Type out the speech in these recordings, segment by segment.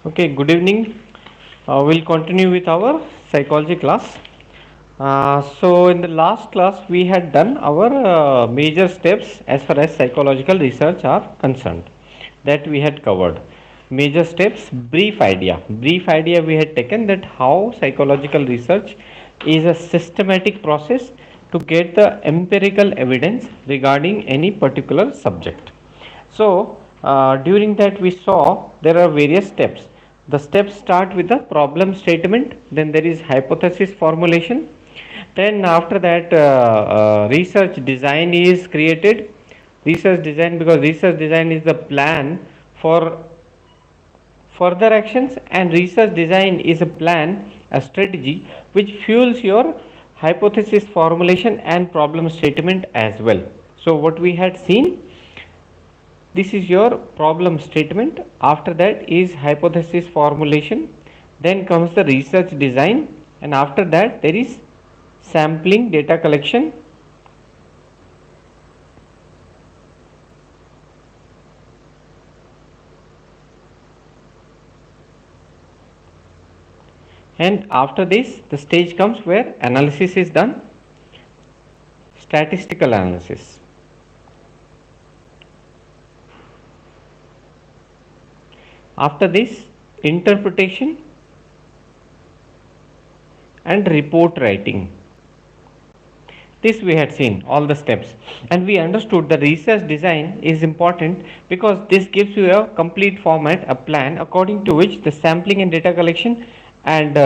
Okay, good evening. We'll continue with our psychology class. So, in the last class, we had done our major steps as far as psychological research are concerned. That we had covered. Major steps, brief idea. Brief idea we had taken that how psychological research is a systematic process to get the empirical evidence regarding any particular subject. So, during that we saw there are various steps. The steps start with the problem statement, then there is hypothesis formulation, then after that research design is created. Research design, because research design is the plan for further actions, and research design is a plan, a strategy which fuels your hypothesis formulation and problem statement as well. So what we had seen, this is your problem statement, after that is hypothesis formulation, then comes the research design, and after that there is sampling data collection, and after this the stage comes where analysis is done, statistical analysis. After this, interpretation and report writing. This we had seen all the steps, and we understood the research design is important because this gives you a complete format, a plan according to which the sampling and data collection and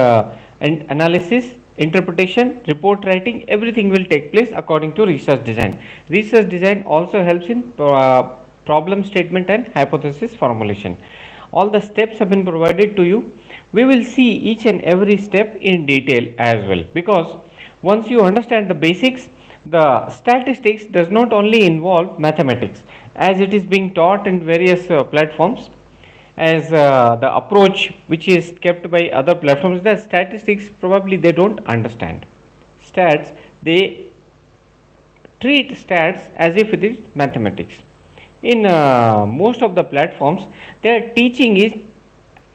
analysis, interpretation, report writing, everything will take place according to research design. Research design also helps in problem statement and hypothesis formulation. All the steps have been provided to you. We will see each and every step in detail as well, because once you understand the basics, the statistics does not only involve mathematics as it is being taught in various platforms, as the approach which is kept by other platforms, that statistics probably they don't understand stats. They treat stats as if it is mathematics. In most of the platforms, their teaching is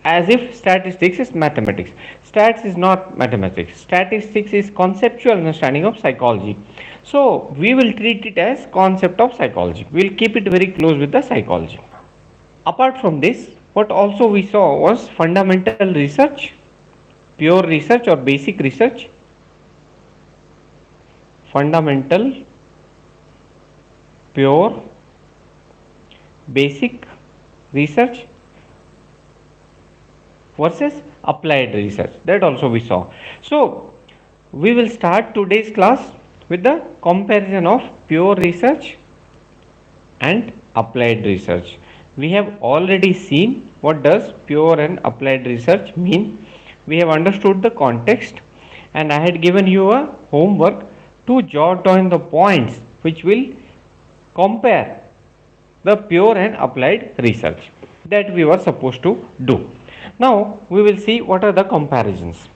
as if statistics is mathematics. Stats is not mathematics. Statistics is conceptual understanding of psychology. So we will treat it as concept of psychology. We will keep it very close with the psychology. Apart from this, what also we saw was fundamental research, pure research or basic research, fundamental, pure, basic research versus applied research, that also we saw. So we will start today's class with the comparison of pure research and applied research. We have already seen what does pure and applied research mean. We have understood the context, and I had given you a homework to jot down the points which will compare the pure and applied research that we were supposed to do. Now we will see what are the comparisons.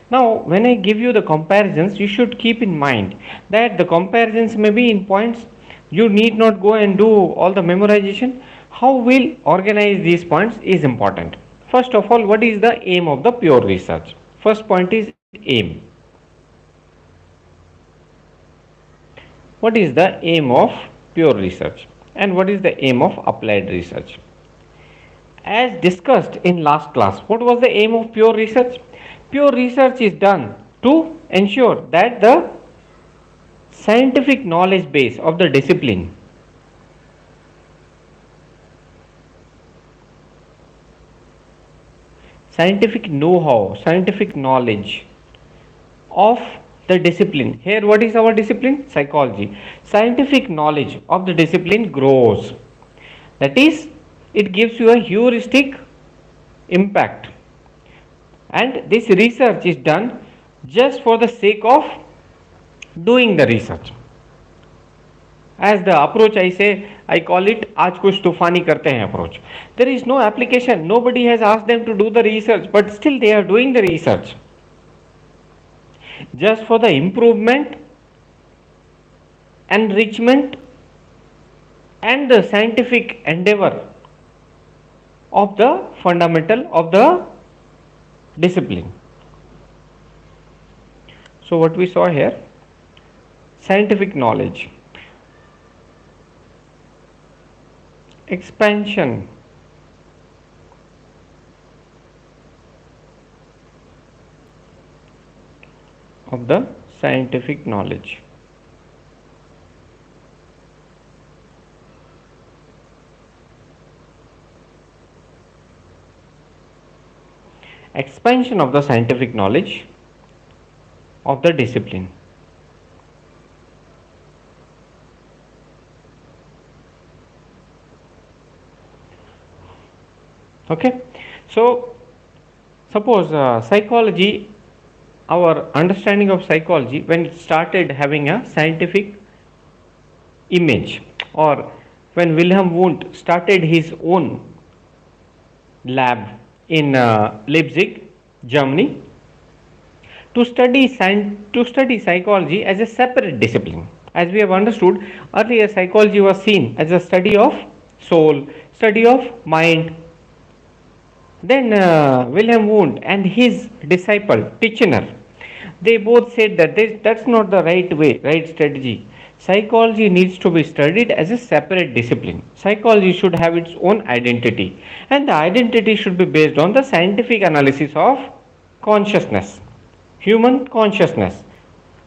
Now when I give you the comparisons, you should keep in mind that the comparisons may be in points. You need not go and do all the memorization. How we'll organize these points is important. First of all, what is the aim of the pure research? First point is aim. What is the aim of pure research and what is the aim of applied research? As discussed in last class, what was the aim of pure research? Pure research is done to ensure that the scientific knowledge base of the discipline scientific know-how, scientific knowledge of the discipline. Here, what is our discipline? Psychology. Scientific knowledge of the discipline grows. That is, it gives you a heuristic impact. And this research is done just for the sake of doing the research. As the approach I say, I call it आज कुछ तूफानी करते हैं approach. There is no application. Nobody has asked them to do the research, but still they are doing the research. Just for the improvement, enrichment, and the scientific endeavor of the fundamental of the discipline. So what we saw here, scientific knowledge, expansion of the scientific knowledge. Expansion of the scientific knowledge of the discipline. Okay, so suppose psychology, our understanding of psychology, when it started having a scientific image, or when Wilhelm Wundt started his own lab in Leipzig, Germany, to study psychology as a separate discipline. As we have understood earlier, psychology was seen as a study of soul, study of mind. Then Wilhelm Wundt and his disciple Titchener, they both said that that's not the right way, right strategy. Psychology needs to be studied as a separate discipline. Psychology should have its own identity, and the identity should be based on the scientific analysis of consciousness, human consciousness.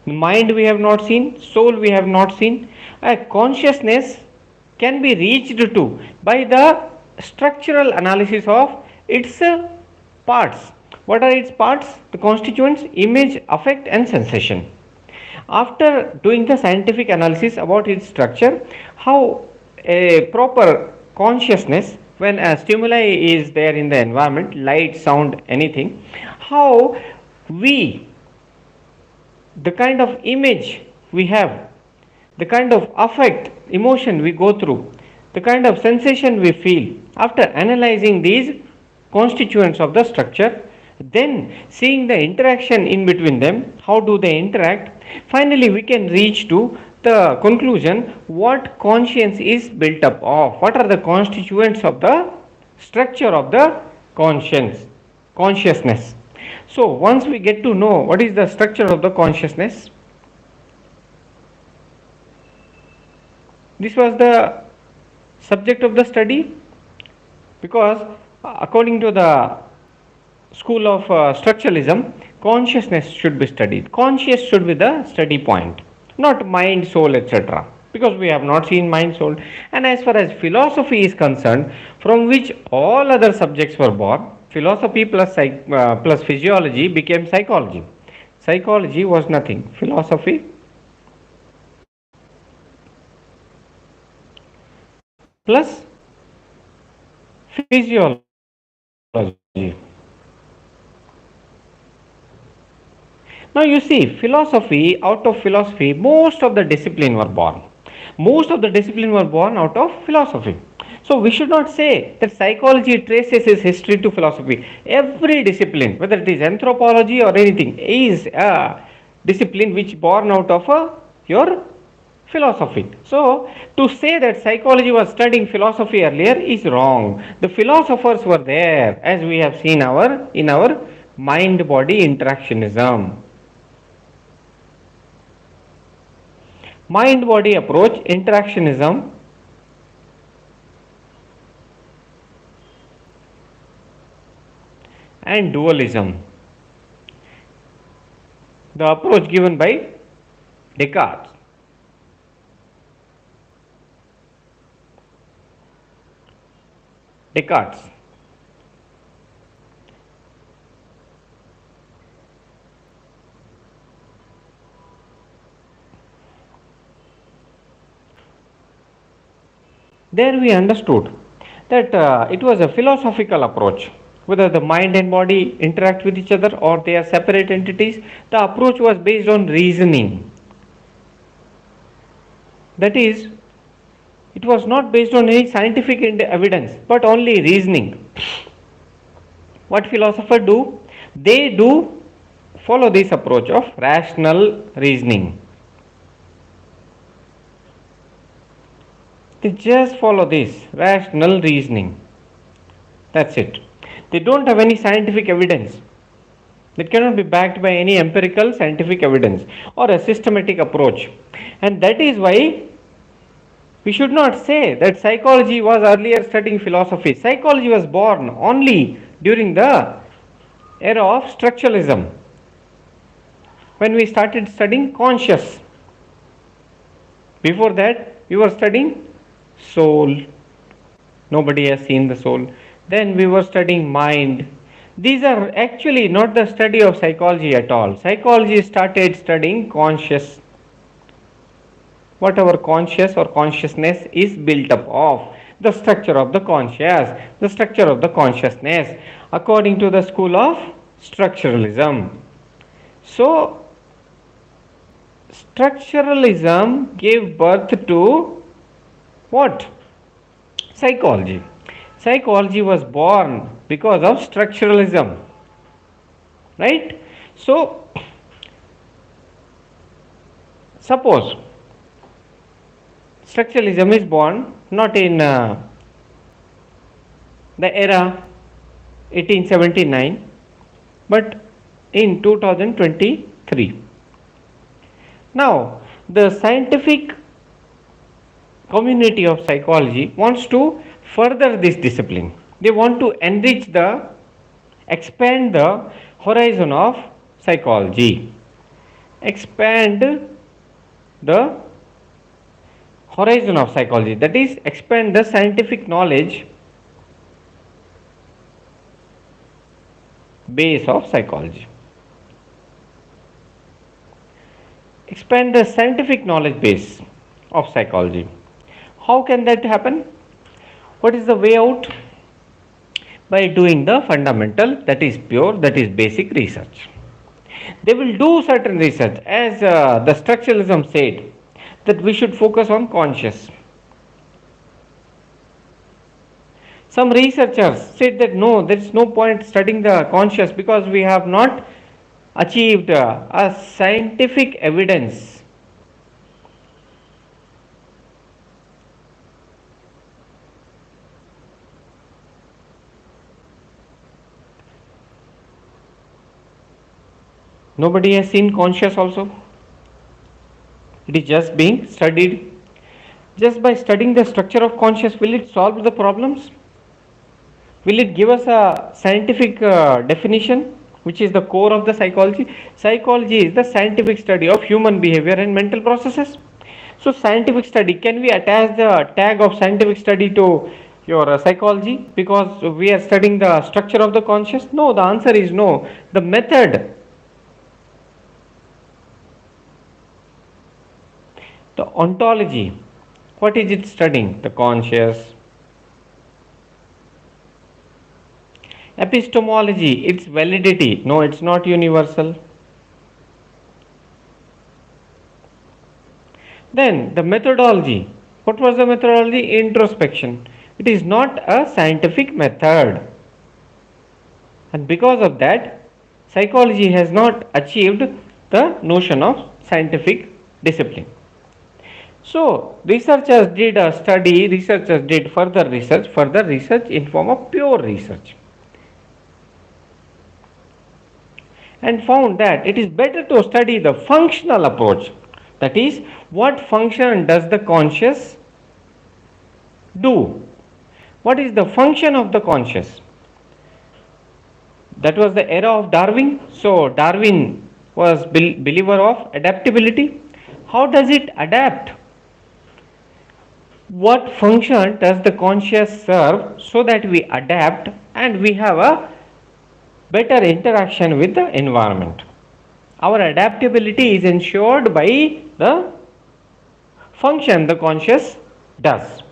Mind we have not seen, soul we have not seen. Consciousness can be reached to by the structural analysis of its parts. What are its parts? The constituents: image, affect, and sensation. After doing the scientific analysis about its structure, how a proper consciousness, when a stimuli is there in the environment, light, sound, anything, how we, the kind of image we have, the kind of affect, emotion we go through, the kind of sensation we feel, after analyzing these constituents of the structure, then seeing the interaction in between them, how do they interact, finally we can reach to the conclusion what conscience is built up of, what are the constituents of the structure of the consciousness. So once we get to know what is the structure of the consciousness, this was the subject of the study, because according to the school of structuralism, consciousness should be studied. Conscious should be the study point, not mind, soul, etc. Because we have not seen mind, soul. And as far as philosophy is concerned, from which all other subjects were born, philosophy plus physiology became psychology. Psychology was nothing. Philosophy plus physiology. Now you see, philosophy, out of philosophy, most of the discipline were born. Most of the discipline were born out of philosophy. So we should not say that psychology traces its history to philosophy. Every discipline, whether it is anthropology or anything, is a discipline which born out of your philosophy. So to say that psychology was studying philosophy earlier is wrong. The philosophers were there, as we have seen in our mind body interactionism. Mind body approach, interactionism, and dualism. The approach given by Descartes. There we understood that it was a philosophical approach. Whether the mind and body interact with each other or they are separate entities, the approach was based on reasoning. That is, it was not based on any scientific evidence, but only reasoning. What philosophers do? They do follow this approach of rational reasoning. They just follow this rational reasoning. That's it. They don't have any scientific evidence. That cannot be backed by any empirical scientific evidence or a systematic approach. And that is why we should not say that psychology was earlier studying philosophy. Psychology was born only during the era of structuralism, when we started studying conscious. Before that, we were studying soul. Nobody has seen the soul. Then we were studying mind. These are actually not the study of psychology at all. Psychology started studying conscious, what our conscious or consciousness is built up of, the structure of the conscious, the structure of the consciousness, according to the school of structuralism. So, structuralism gave birth to what? Psychology. Psychology was born because of structuralism, right? So, suppose structuralism is born not in the era 1879, but in 2023. Now, the scientific community of psychology wants to further this discipline. They want to expand the horizon of psychology, expand the horizon of psychology, that is, expand the scientific knowledge base of psychology. Expand the scientific knowledge base of psychology. How can that happen? What is the way out? By doing the fundamental, that is pure, that is basic research. They will do certain research, as the structuralism said, that we should focus on conscious. Some researchers said that no, there is no point studying the conscious because we have not achieved a scientific evidence. Nobody has seen conscious also. It is just being studied. Just by studying the structure of conscious, will it solve the problems? Will it give us a scientific definition, which is the core of the psychology? Psychology is the scientific study of human behavior and mental processes. So, scientific study, can we attach the tag of scientific study to your psychology because we are studying the structure of the conscious? No, the answer is no. The method, the ontology, what is it studying? The conscious. Epistemology, its validity. No, it's not universal. Then the methodology. What was the methodology? Introspection. It is not a scientific method. And because of that, psychology has not achieved the notion of scientific discipline. So, researchers did a study, researchers did further research in form of pure research, and found that it is better to study the functional approach. That is, what function does the conscious do? What is the function of the conscious? That was the era of Darwin. So, Darwin was believer of adaptability. How does it adapt? What function does the conscious serve so that we adapt and we have a better interaction with the environment? Our adaptability is ensured by the function the conscious does.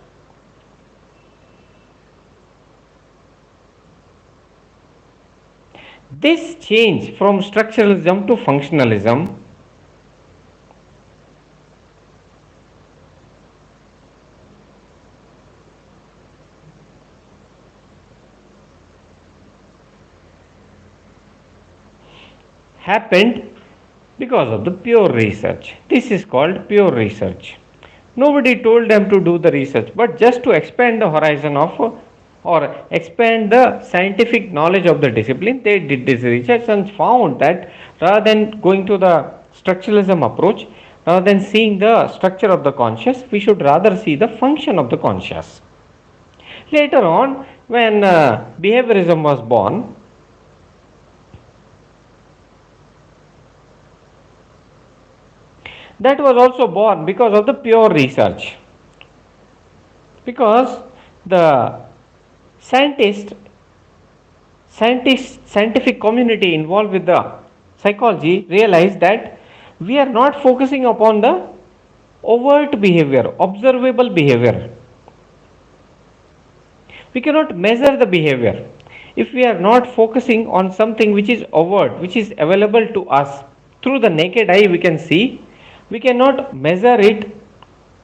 This change from structuralism to functionalism happened because of the pure research. This is called pure research. Nobody told them to do the research, but just to expand the horizon of or expand the scientific knowledge of the discipline. They did this research and found that rather than going to the structuralism approach, rather than seeing the structure of the conscious, we should rather see the function of the conscious. Later on, when behaviorism was born, that was also born because of the pure research. Because the scientists, scientific community involved with the psychology realized that we are not focusing upon the overt behavior, observable behavior. We cannot measure the behavior. If we are not focusing on something which is overt, which is available to us through the naked eye, we can see, we cannot measure it.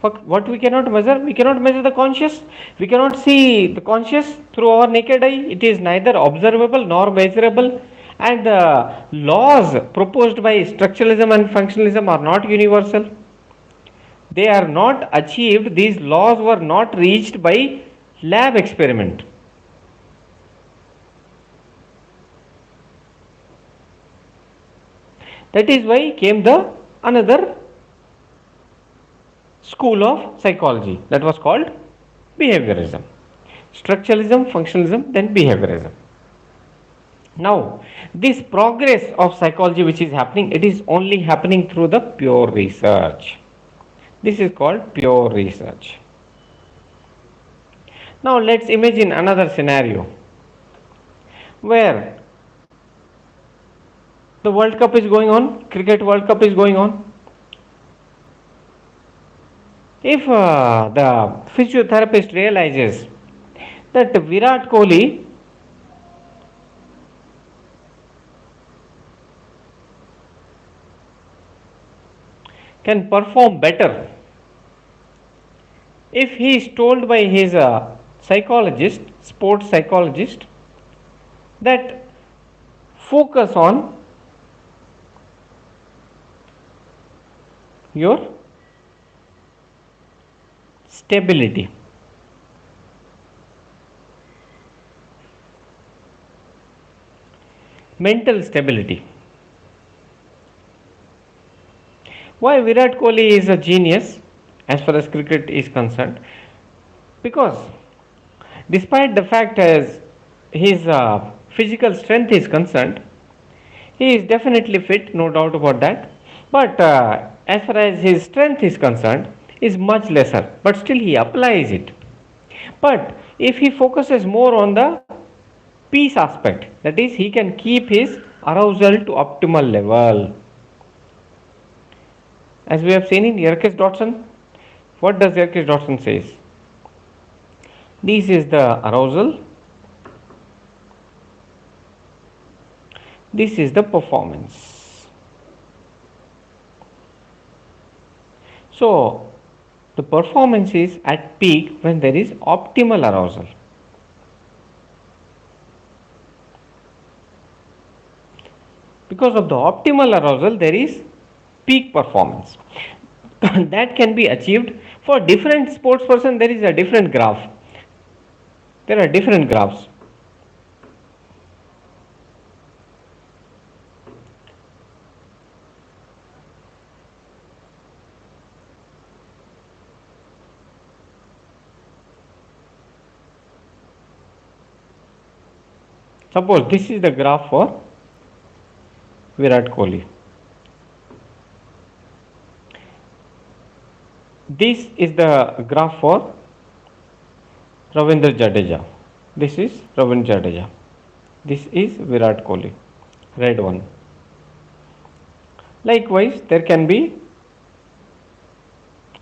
What we cannot measure? We cannot measure the conscious. We cannot see the conscious through our naked eye. It is neither observable nor measurable. And the laws proposed by structuralism and functionalism are not universal. They are not achieved, these laws were not reached by lab experiment. That is why came the another school of psychology that was called behaviorism. Structuralism, functionalism, then behaviorism. Now, this progress of psychology which is happening, it is only happening through the pure research. This is called pure research. Now, let's imagine another scenario where the World Cup is going on, Cricket World Cup is going on. If the physiotherapist realizes that Virat Kohli can perform better if he is told by his psychologist, sports psychologist, that focus on your stability. Mental stability. Why Virat Kohli is a genius as far as cricket is concerned? Because despite the fact as his physical strength is concerned, he is definitely fit, no doubt about that. But as far as his strength is concerned, is much lesser. But still he applies it. But if he focuses more on the peace aspect, that is, he can keep his arousal to optimal level. As we have seen in Yerkes Dodson, what does Yerkes Dodson says? This is the arousal. This is the performance. So, the performance is at peak when there is optimal arousal. Because of the optimal arousal, there is peak performance. That can be achieved for different sports person. There is a different graph. There are different graphs. Suppose this is the graph for Virat Kohli. This is the graph for Ravindra Jadeja. This is Ravindra Jadeja. This is Virat Kohli, red one. Likewise, there can be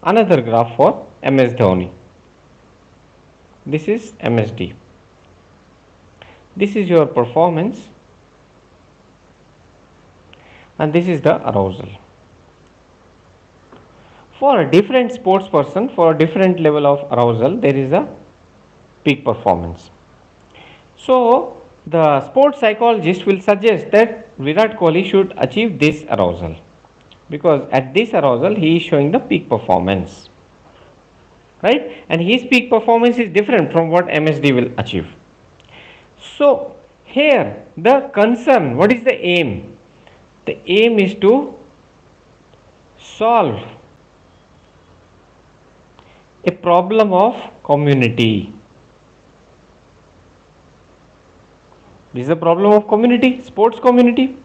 another graph for MS Dhoni. This is MSD. This is your performance, and this is the arousal. For a different sports person, for a different level of arousal, there is a peak performance. So, the sports psychologist will suggest that Virat Kohli should achieve this arousal, because at this arousal he is showing the peak performance. right? And his peak performance is different from what MSD will achieve. So here the concern, what is the aim? The aim is to solve a problem of community. This is a problem of community, sports community.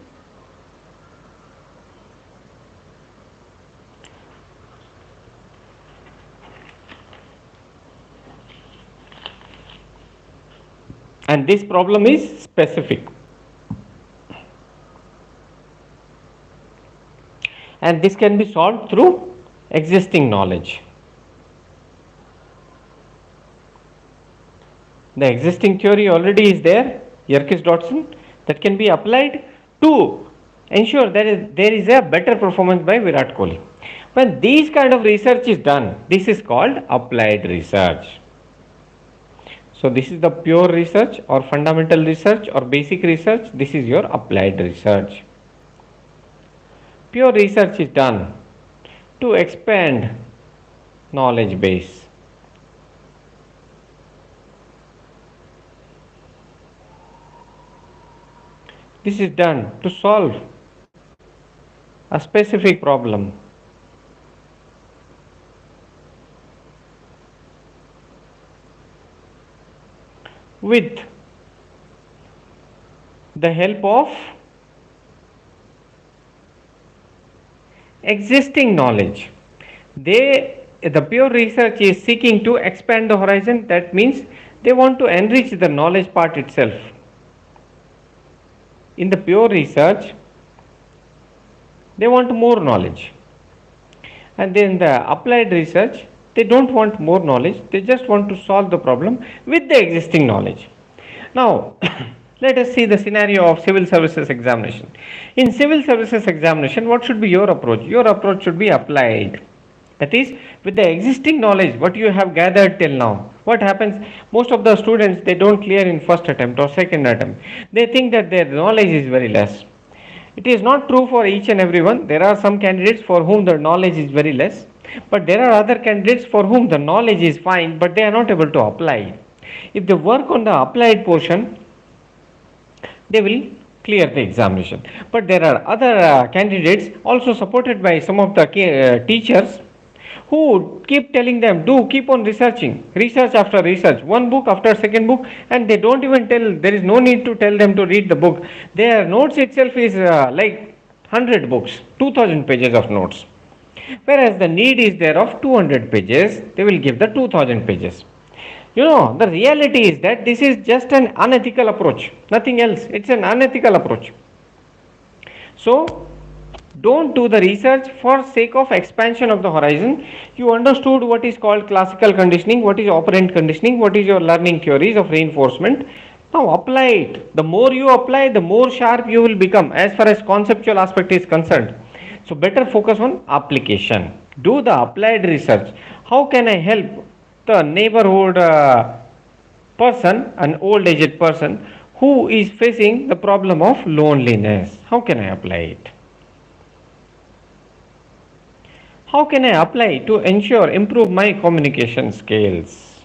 And this problem is specific. And this can be solved through existing knowledge. The existing theory already is there, Yerkes Dodson, that can be applied to ensure that there is a better performance by Virat Kohli. When these kind of research is done, this is called applied research. So this is the pure research or fundamental research or basic research. This is your applied research. Pure research is done to expand knowledge base. This is done to solve a specific problem. With the help of existing knowledge. The pure research is seeking to expand the horizon. That means they want to enrich the knowledge part itself. In the pure research, they want more knowledge. And then the applied research, they don't want more knowledge, they just want to solve the problem with the existing knowledge. Now, let us see the scenario of civil services examination. In civil services examination, what should be your approach? Your approach should be applied. That is, with the existing knowledge, what you have gathered till now. What happens? Most of the students, they don't clear in first attempt or second attempt. They think that their knowledge is very less. It is not true for each and everyone. There are some candidates for whom the knowledge is very less, but there are other candidates for whom the knowledge is fine, but they are not able to apply. If they work on the applied portion, they will clear the examination. But there are other candidates also supported by some of the teachers who keep telling them, do keep on researching, research after research, one book after second book, and they don't even tell, there is no need to tell them to read the book. Their notes itself is like 100 books, 2000 pages of notes. Whereas the need is there of 200 pages, they will give the 2000 pages. You know, the reality is that this is just an unethical approach, nothing else. It's an unethical approach. So, don't do the research for sake of expansion of the horizon. You understood what is called classical conditioning, what is operant conditioning, what is your learning theories of reinforcement. Now apply it. The more you apply, the more sharp you will become as far as conceptual aspect is concerned. So better focus on application. Do the applied research. How can I help the neighborhood person, an old aged person who is facing the problem of loneliness? How can I apply it? How can I apply to ensure improve my communication skills?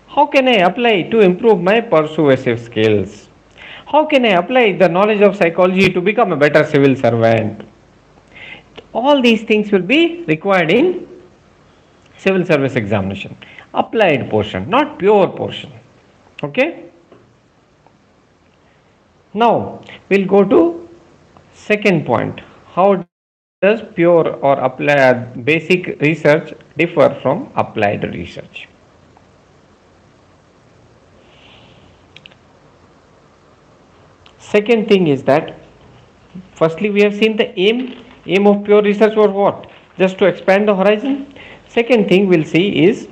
How can I apply to improve my persuasive skills? How can I apply the knowledge of psychology to become a better civil servant? All these things will be required in civil service examination. Applied portion, not pure portion. Okay? Now, we'll go to second point. How does pure or applied basic research differ from applied research? Second thing is that firstly we have seen the aim of pure research was what? Just to expand the horizon. Second thing we'll see is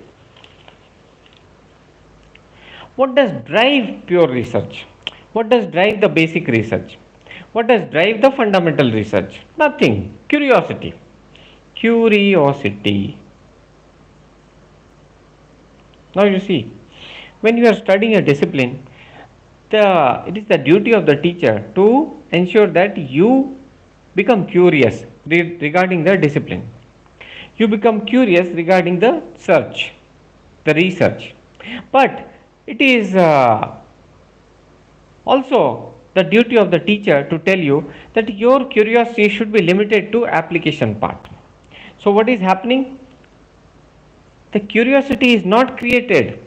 what does drive pure research? What does drive the basic research? What does drive the fundamental research? Nothing. Curiosity. Curiosity. Now you see, when you are studying a discipline, it is the duty of the teacher to ensure that you become curious regarding the discipline. You become curious regarding the search, the research. But it is also the duty of the teacher to tell you that your curiosity should be limited to application part. So what is happening? The curiosity is not created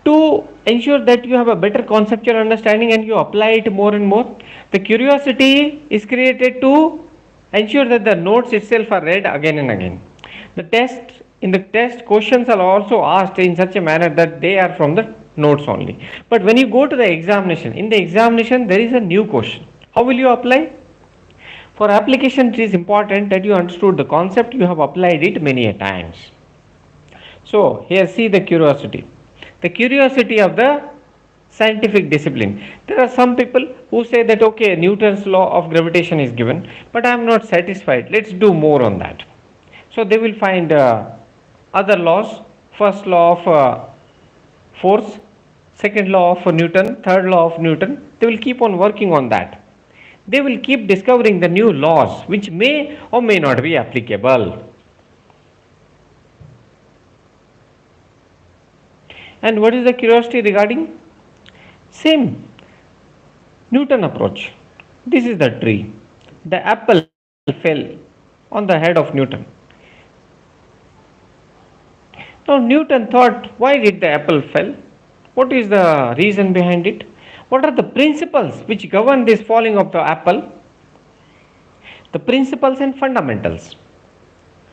to ensure that you have a better conceptual understanding and you apply it more and more. The curiosity is created to ensure that the notes itself are read again and again. The test in the test questions are also asked in such a manner that they are from the notes only. But when you go to the examination, in the examination there is a new question. How will you apply? For application, it is important that you understood the concept, you have applied it many a times. So here see the curiosity. The curiosity of the scientific discipline. There are some people who say that okay, Newton's law of gravitation is given, but I am not satisfied. Let's do more on that. So they will find other laws. First law of force, second law of Newton, third law of Newton. They will keep on working on that. They will keep discovering the new laws which may or may not be applicable. And what is the curiosity regarding? Same Newton approach. This is the tree. The apple fell on the head of Newton. Now Newton thought, why did the apple fell? What is the reason behind it? What are the principles which govern this falling of the apple? The principles and fundamentals.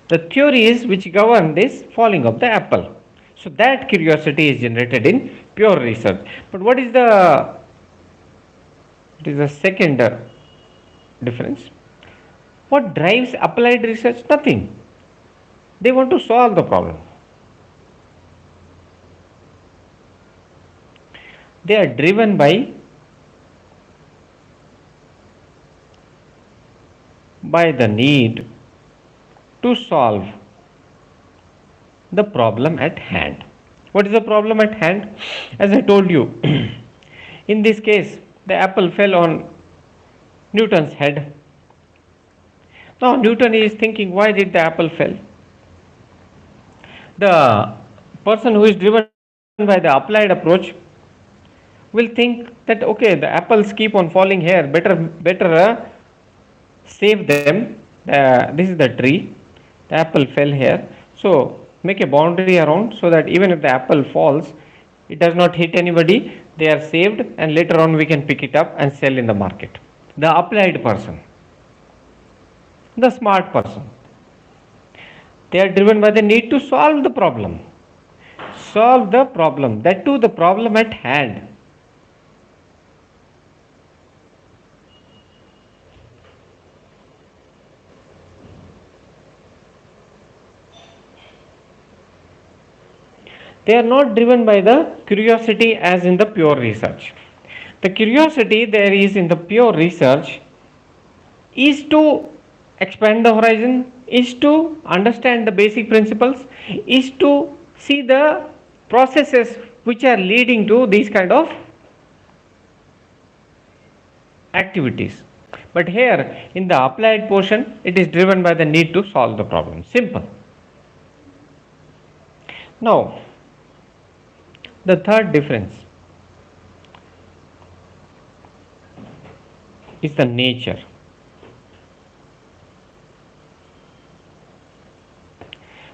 The theories which govern this falling of the apple. So that curiosity is generated in pure research. But what is the second difference? What drives applied research? Nothing. They want to solve the problem. They are driven by the need to solve the problem at hand. What is the problem at hand? As I told you, in this case, the apple fell on Newton's head. Now Newton is thinking, why did the apple fell? The person who is driven by the applied approach will think that okay, the apples keep on falling here. Better save them. This is the tree. The apple fell here. So make a boundary around so that even if the apple falls, it does not hit anybody. They are saved, and later on we can pick it up and sell in the market. The applied person, the smart person, they are driven by the need to solve the problem. Solve the problem. That too, the problem at hand. They are not driven by the curiosity as in the pure research. The curiosity there is in the pure research is to expand the horizon, is to understand the basic principles, is to see the processes which are leading to these kind of activities. But here in the applied portion, it is driven by the need to solve the problem. Simple. Now, the third difference is the nature.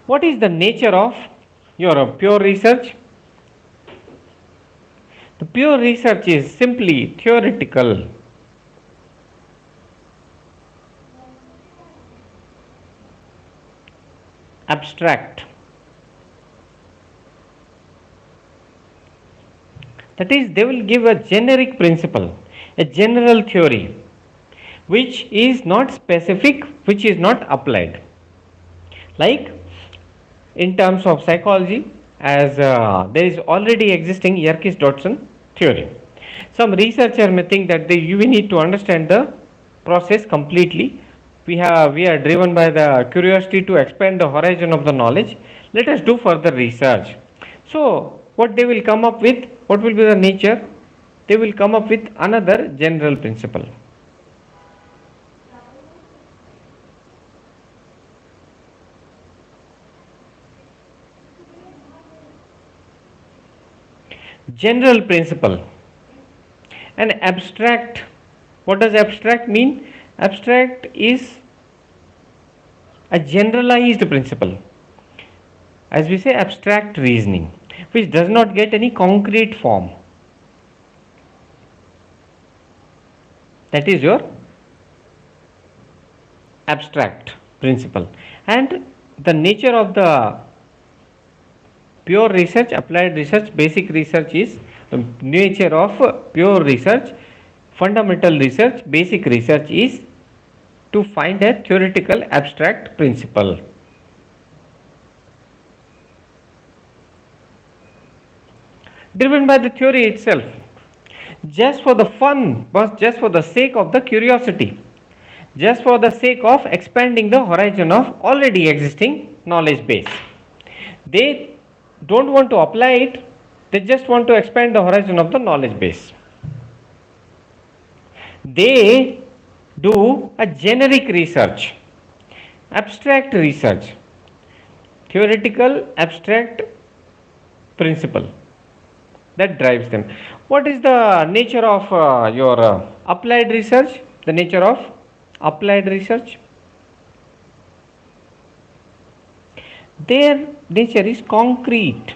What is the nature of your pure research? The pure research is simply theoretical. Abstract. That is, they will give a generic principle, a general theory, which is not specific, which is not applied. Like in terms of psychology, as there is already existing Yerkes-Dodson theory. Some researcher may think that we need to understand the process completely. We are driven by the curiosity to expand the horizon of the knowledge. Let us do further research. So what they will come up with, what will be the nature? They will come up with another general principle. General principle. An abstract. What does abstract mean? Abstract is a generalized principle. As we say, abstract reasoning, which does not get any concrete form. That is your abstract principle. And the nature of the pure research, applied research, basic research is the nature of pure research, fundamental research, basic research is to find a theoretical abstract principle. Driven by the theory itself, just for the fun, but just for the sake of the curiosity, just for the sake of expanding the horizon of already existing knowledge base. They don't want to apply it, they just want to expand the horizon of the knowledge base. They do a generic research, abstract research, theoretical abstract principle that drives them. What is the nature of your applied research? The nature of applied research? Their nature is concrete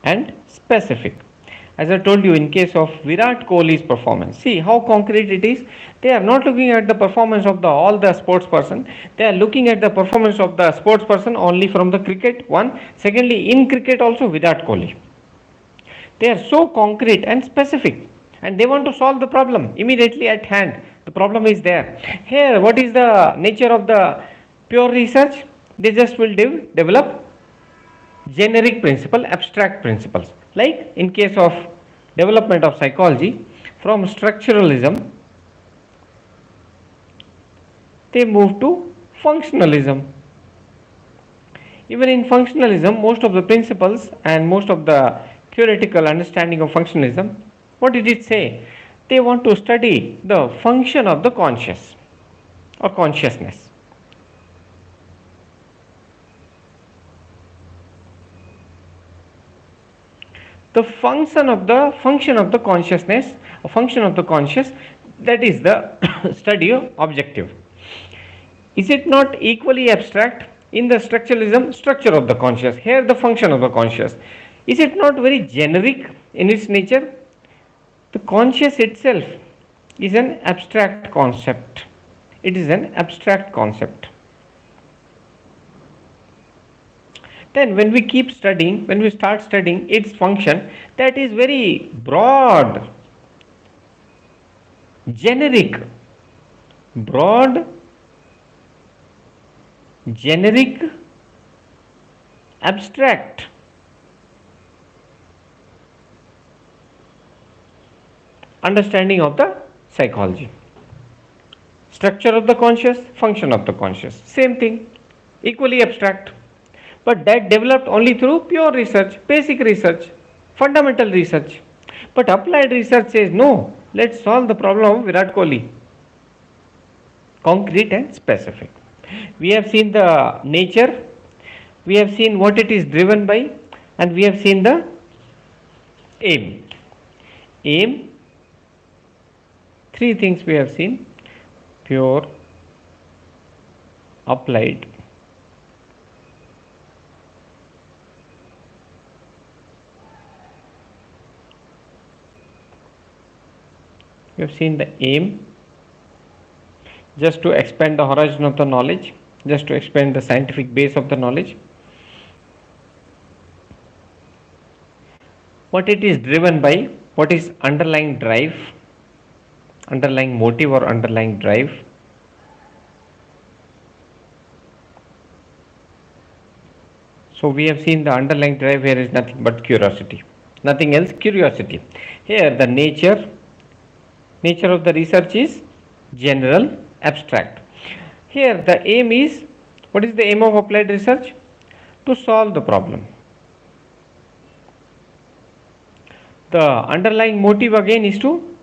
and specific. As I told you, in case of Virat Kohli's performance, see how concrete it is. They are not looking at the performance of all the sports person. They are looking at the performance of the sports person only from the cricket. One, secondly, in cricket also Virat Kohli. They are so concrete and specific, and they want to solve the problem immediately at hand. The problem is there. Here, what is the nature of the pure research? They just will develop generic principle, abstract principles. Like in case of development of psychology, from structuralism, they move to functionalism. Even in functionalism, most of the principles and most of the theoretical understanding of functionalism, what did it say? They want to study the function of the conscious or consciousness. The function of the consciousness, a function of the conscious, that is the study objective. Is it not equally abstract? In the structuralism, structure of the conscious, here the function of the conscious. Is it not very generic in its nature? The conscious itself is an abstract concept. It is an abstract concept. Then when we keep studying, when we start studying its function, that is very broad, generic, broad, generic, abstract. Understanding of the psychology. Structure of the conscious, function of the conscious. Same thing, equally abstract. But that developed only through pure research, basic research, fundamental research. But applied research says no, let's solve the problem of Virat Kohli. Concrete and specific. We have seen the nature, we have seen what it is driven by, and we have seen the aim. Aim, three things we have seen: pure, applied, we have seen the aim, just to expand the horizon of the knowledge, just to expand the scientific base of the knowledge. What it is driven by, what is underlying drive, underlying motive or underlying drive. So we have seen the underlying drive here is nothing but curiosity, nothing else, curiosity. Here the nature of the research is general, abstract. Here the aim is, what is the aim of applied research? To solve the problem. The underlying motive again is to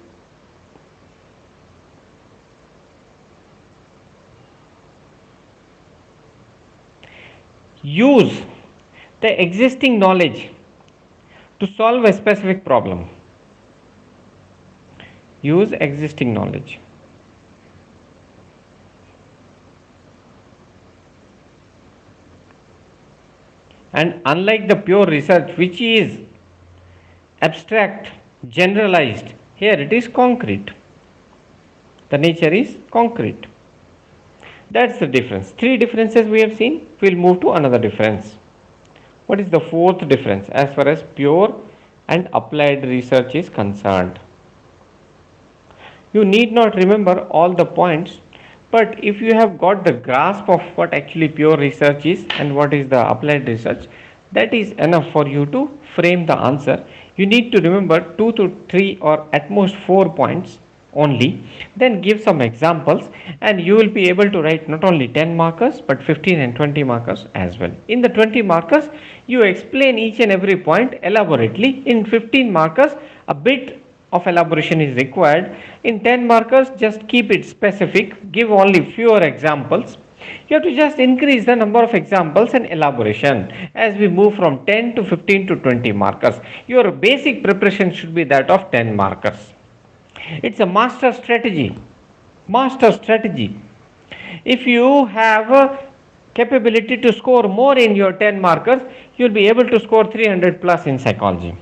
use the existing knowledge To solve a specific problem, use existing knowledge. And unlike the pure research, which is abstract, generalized, here it is concrete. The nature is concrete. That's the difference. Three differences we have seen. We'll move to another difference. What is the fourth difference as far as pure and applied research is concerned? You need not remember all the points, but if you have got the grasp of what actually pure research is and what is the applied research, that is enough for you to frame the answer. You need to remember 2 to 3 or at most 4 points only, then give some examples, and you will be able to write not only 10 markers but 15 and 20 markers as well. In the 20 markers, you explain each and every point elaborately. In 15 markers, a bit of elaboration is required. In 10 markers, just keep it specific, give only fewer examples. You have to just increase the number of examples and elaboration as we move from 10 to 15 to 20 markers. Your basic preparation should be that of 10 markers. It's a master strategy. Master strategy. If you have a capability to score more in your 10 markers, you'll be able to score 300 plus in psychology.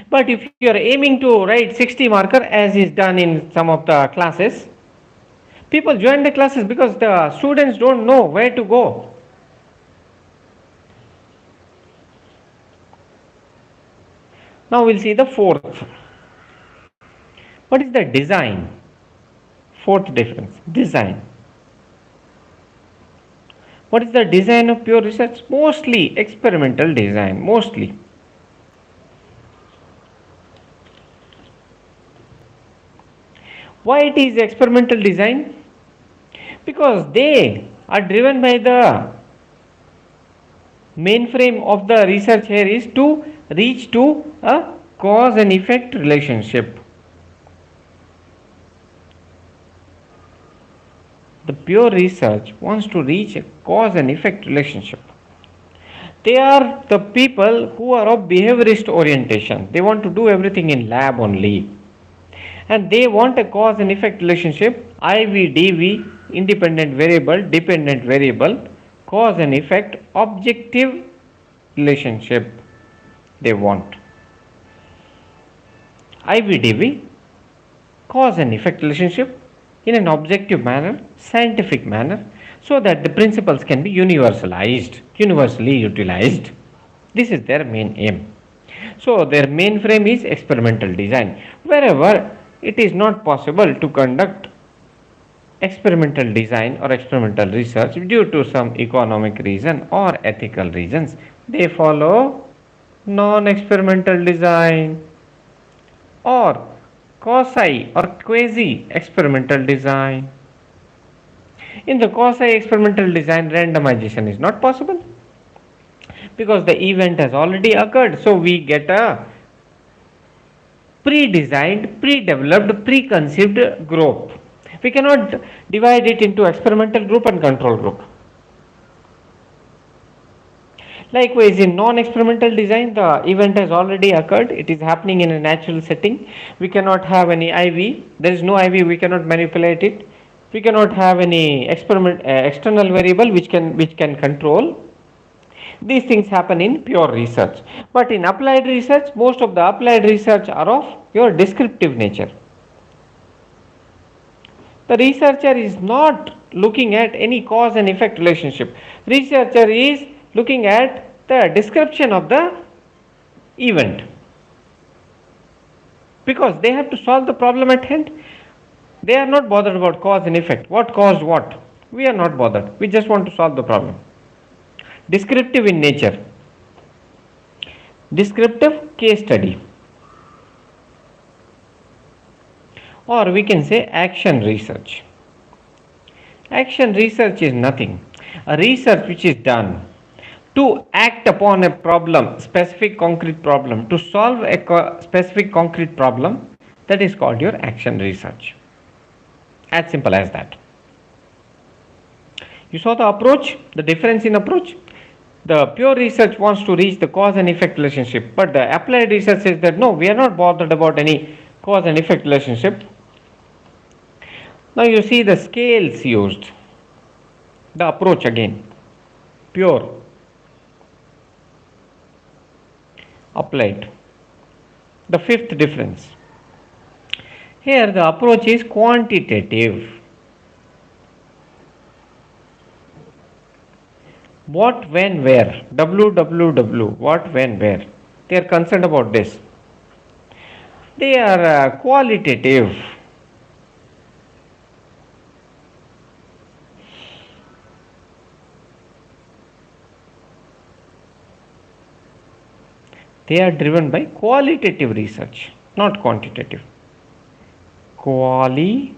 But if you are aiming to write 60 marker as is done in some of the classes, people join the classes because the students don't know where to go. Now we'll see the fourth. What is the design? Fourth difference, design. What is the design of pure research? Mostly experimental design, mostly. Why it is experimental design? Because they are driven by the mainframe of the research here is to reach to a cause and effect relationship. The pure research wants to reach a cause and effect relationship. They are the people who are of behaviorist orientation. They want to do everything in lab only. And they want a cause and effect relationship, IVDV, independent variable, dependent variable, cause and effect, objective relationship they want. IVDV, cause and effect relationship in an objective manner, scientific manner, so that the principles can be universalized, universally utilized. This is their main aim. So their main frame is experimental design. Wherever it is not possible to conduct experimental design or experimental research due to some economic reason or ethical reasons, they follow non-experimental design or quasi or quasi experimental design. In the quasi experimental design, randomization is not possible because the event has already occurred. So we get a pre-designed, pre-developed, preconceived group. We cannot divide it into experimental group and control group. Likewise, in non-experimental design, the event has already occurred. It is happening in a natural setting. We cannot have any IV. There is no IV. We cannot manipulate it. We cannot have any external variable which can control. These things happen in pure research. But in applied research, most of the applied research are of your descriptive nature. The researcher is not looking at any cause and effect relationship. Researcher is looking at the description of the event. Because they have to solve the problem at hand. They are not bothered about cause and effect. What caused what? We are not bothered. We just want to solve the problem. Descriptive in nature. Descriptive case study. Or we can say action research. Action research is nothing. A research which is done to act upon a problem, specific concrete problem, to solve a specific concrete problem, that is called your action research. As simple as that. You saw the approach, the difference in approach. The pure research wants to reach the cause and effect relationship, but the applied research says that no, we are not bothered about any cause and effect relationship. Now you see the scales used, the approach again, pure, applied. The fifth difference. Here the approach is quantitative. What, when, where. WWW. What, when, where. They are concerned about this. They are qualitative. They are driven by qualitative research, not quantitative. Qualitative.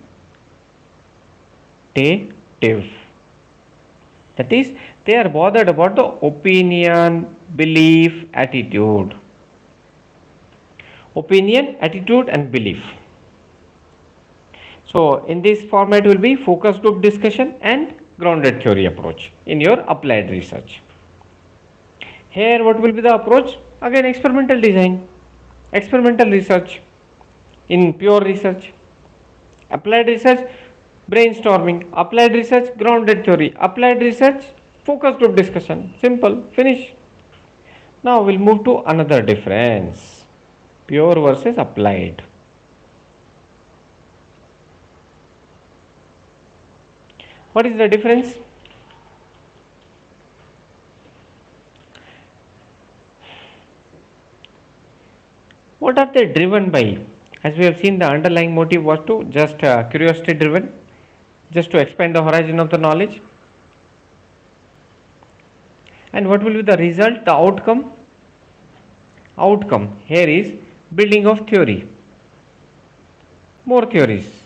That is, they are bothered about the opinion, belief, attitude. Opinion, attitude, and belief. So, in this format will be focus group discussion and grounded theory approach in your applied research. Here, what will be the approach? Again, experimental design, experimental research in pure research. Applied research, brainstorming. Applied research, grounded theory. Applied research, focus group discussion. Simple, finish. Now we'll move to another difference, pure versus applied. What is the difference? What are they driven by? As we have seen, the underlying motive was to just curiosity driven, just to expand the horizon of the knowledge. And what will be the result, the outcome? Outcome here is building of theory, more theories.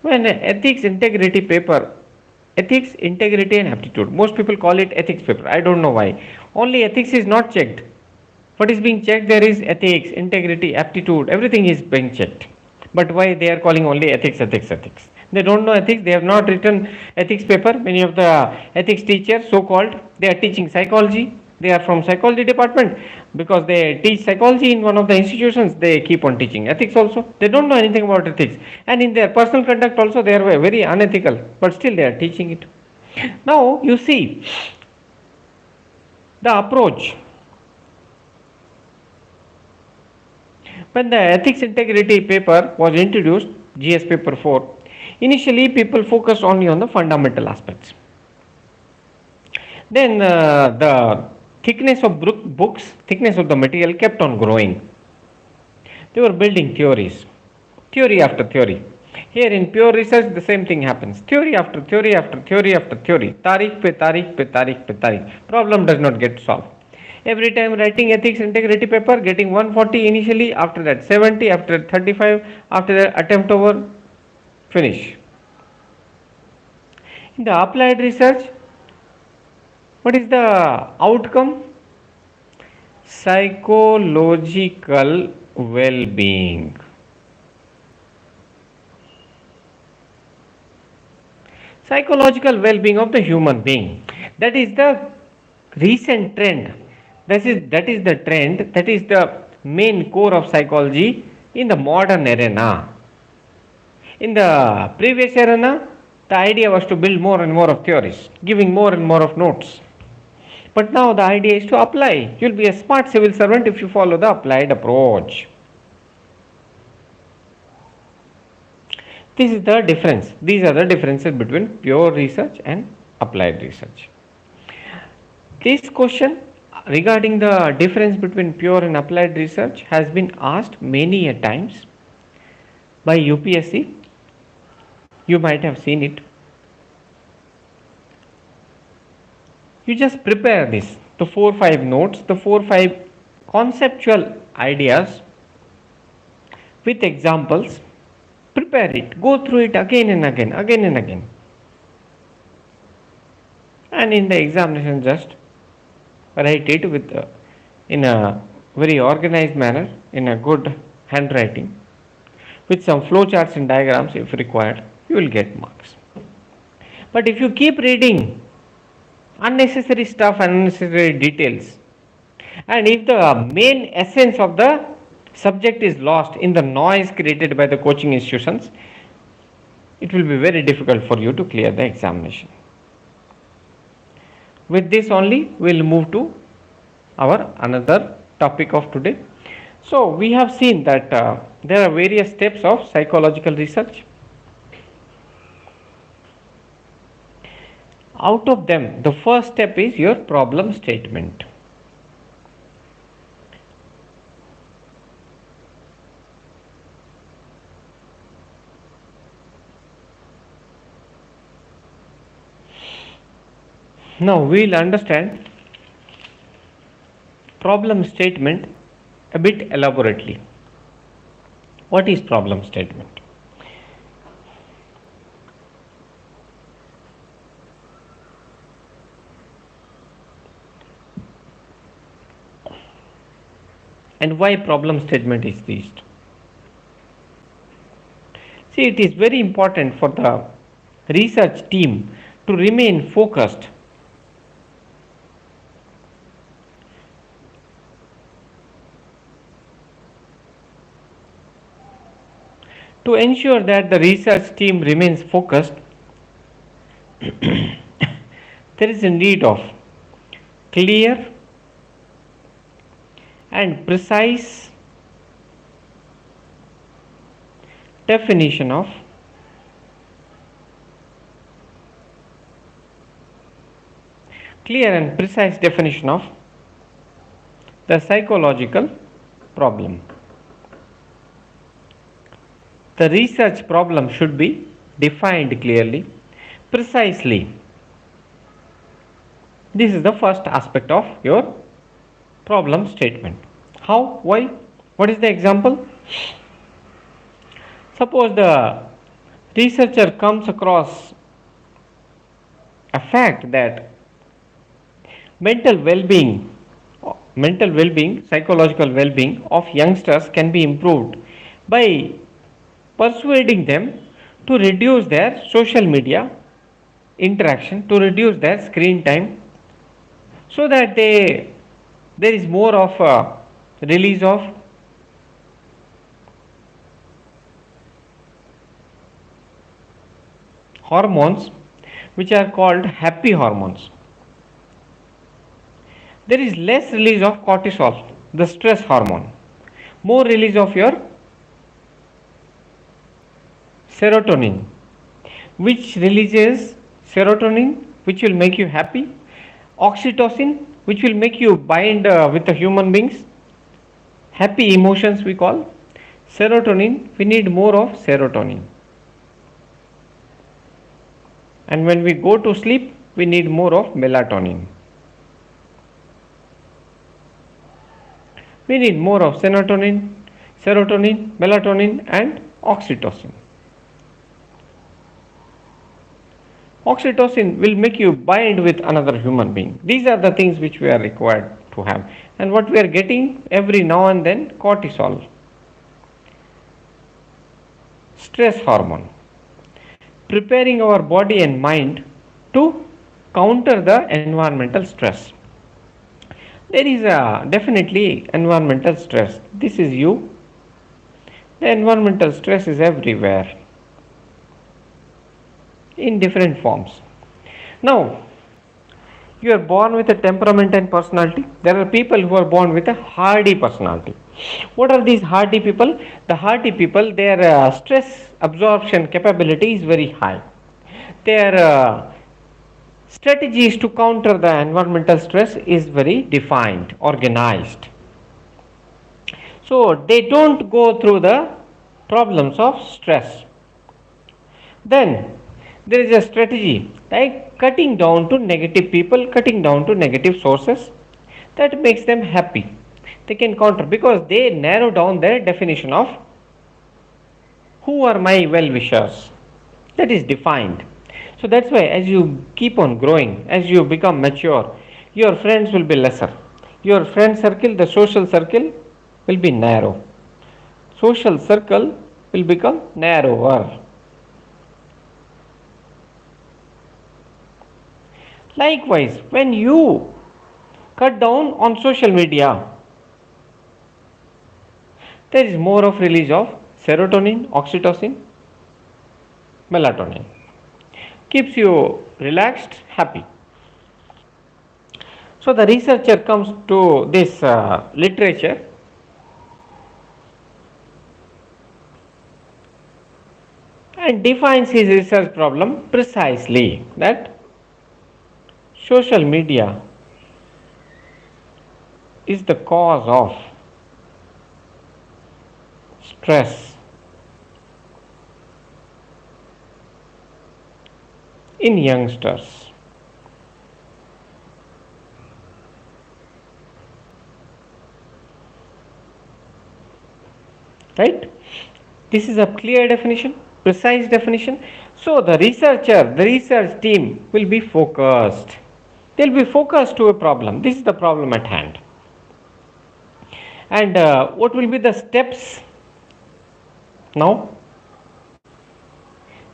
When ethics integrity paper, ethics integrity and aptitude, most people call it ethics paper. I don't know why. Only ethics is not checked. What is being checked there is ethics, integrity, aptitude, everything is being checked. But why they are calling only ethics, ethics, ethics? They don't know ethics, they have not written ethics paper. Many of the ethics teachers, so called, they are teaching psychology. They are from psychology department because they teach psychology in one of the institutions. They keep on teaching ethics also. They don't know anything about ethics, and in their personal conduct also they are very unethical. But still they are teaching it. Now you see the approach. When the ethics integrity paper was introduced, GS paper 4, initially people focused only on the fundamental aspects. Then the thickness of books, thickness of the material kept on growing. They were building theories, theory after theory. Here in pure research, the same thing happens. Theory after theory after theory after theory. Tarikh pe tarikh pe tarikh pe tarikh. Problem does not get solved. Every time writing ethics integrity paper, getting 140 initially, after that 70, after 35, after that attempt over, finish. In the applied research, what is the outcome? Psychological well-being. Psychological well-being of the human being. That is the recent trend. That is the trend. That is the main core of psychology in the modern arena. In the previous arena, the idea was to build more and more of theories, giving more and more of notes. But now the idea is to apply. You will be a smart civil servant if you follow the applied approach. This is the difference. These are the differences between pure research and applied research. This question regarding the difference between pure and applied research has been asked many a times by UPSC. You might have seen it. You just prepare this, the 4-5 notes, the 4-5 conceptual ideas with examples. Prepare it, go through it again and again, again and again. And in the examination, just write it with in a very organized manner, in a good handwriting, with some flowcharts and diagrams if required. You will get marks. But if you keep reading unnecessary stuff, unnecessary details. And if the main essence of the subject is lost in the noise created by the coaching institutions, it will be very difficult for you to clear the examination. With this only, we will move to our another topic of today. So, we have seen that there are various steps of psychological research. Out of them, the first step is your problem statement. Now we will understand problem statement a bit elaborately. What is problem statement? And why problem statement is used? See, it is very important for the research team to remain focused to ensure that the research team remains focused. There is a need of clear and precise definition of the psychological problem. The research problem should be defined clearly, precisely. This is the first aspect of your problem statement. How? Why? What is the example? Suppose the researcher comes across a fact that mental well-being, psychological well-being of youngsters can be improved by persuading them to reduce their social media interaction, to reduce their screen time, so that there is more of a release of hormones which are called happy hormones. There is less release of cortisol, the stress hormone, more release of your serotonin, which releases serotonin, which will make you happy, oxytocin, which will make you bind with the human beings, happy emotions we call, serotonin, we need more of serotonin. And when we go to sleep, we need more of melatonin. We need more of serotonin, melatonin, and oxytocin. Oxytocin will make you bind with another human being. These are the things which we are required to have. And what we are getting every now and then, cortisol, stress hormone, preparing our body and mind to counter the environmental stress. There is definitely environmental stress. This is you. The environmental stress is everywhere in different forms. Now, you are born with a temperament and personality. There are people who are born with a hardy personality. What are these hardy people? The hardy people, their stress absorption capability is very high. Their strategies to counter the environmental stress is very defined, organized. So they don't go through the problems of stress. Then there is a strategy like cutting down to negative people, cutting down to negative sources. That makes them happy. They can counter because they narrow down their definition of who are my well wishers. That is defined. So that's why as you keep on growing, as you become mature, your friends will be lesser. Your friend circle, the social circle will be narrow. Social circle will become narrower. Likewise, when you cut down on social media, there is more of release of serotonin, oxytocin, melatonin. Keeps you relaxed, happy. So the researcher comes to this literature and defines his research problem precisely that social media is the cause of stress in youngsters. Right? This is a clear definition, precise definition. So the researcher, the research team will be focused. They'll be focused to a problem. This is the problem at hand. And what will be the steps now?